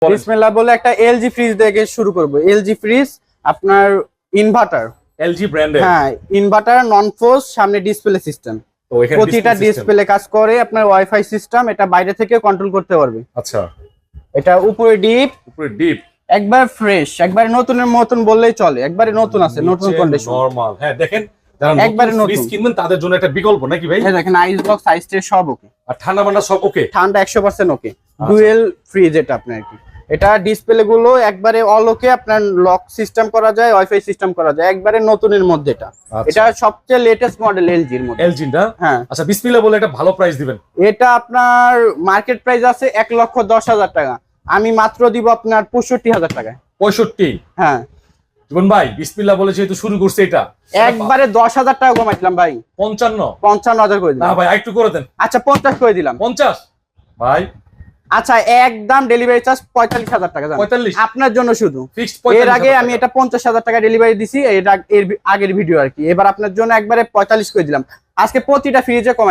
বিসমিল্লাহ বলে একটা এলজি ফ্রিজ থেকে শুরু করব। এলজি ফ্রিজ আপনার ইনভার্টার, এলজি ব্র্যান্ডের। হ্যাঁ ইনভার্টার, নন ফোর্স, সামনে ডিসপ্লে সিস্টেম, তো এখানে প্রতিটা ডিসপ্লে কাজ করে। আপনার ওয়াইফাই সিস্টেম, এটা বাইরে থেকে কন্ট্রোল করতে পারবে। আচ্ছা, এটা উপরে ডিপ, উপরে ডিপ, একবার ফ্রেশ, একবারে নতুনের মতন বললেই চলে। একবারে নতুন আছে, নতুন কন্ডিশন, নরমাল। হ্যাঁ দেখেন, যারা একবারে নতুন ফ্রিজ নতুন কিনবেন তাদের জন্য একটা বিকল্প নাকি ভাই? এই দেখেন আইস বক্স, আইস ট্রে সব ওকে, আর ঠান্ডা মান্ডা সব ওকে, ঠান্ডা 100% ওকে। ডুয়েল ফ্রিজ এটা আপনার কি, এটা ডিসপ্লে গুলো একবারে অল ওকে, আপনার লক সিস্টেম করা যায়, ওয়াইফাই সিস্টেম করা যায়, একবারে নতুনের মধ্যে এটা। এটা সবচেয়ে লেটেস্ট মডেল এলজি এর মধ্যে। এলজি না? হ্যাঁ। আচ্ছা, বিসমিল্লাহ বলে একটা ভালো প্রাইস দিবেন। এটা আপনার মার্কেট প্রাইস আছে 1,10,000 টাকা, আমি মাত্র দিব আপনার 65,000 টাকায়। 65? হ্যাঁ জীবন ভাই, বিসমিল্লাহ বলে যেহেতু শুরু করছে এটা, একবারে 10,000 টাকা কমাইছিলাম ভাই। 55? 55,000 করে দিলাম। না ভাই, আরেকটু করে দেন। আচ্ছা 50 করে দিলাম। 50? ভাই আচ্ছা একদম ডেলিভারি চার্জ 45,000 টাকা। 45? আপনার জন্য শুধু। ফিক্সড এর আগে আমি এটা 50,000 টাকা ডেলিভারি দিছি, এর আগের ভিডিও আর কি। এবার আপনার জন্য একবারে 45 করে দিলাম। আজকে প্রতিটা ফ্রিজে কমাই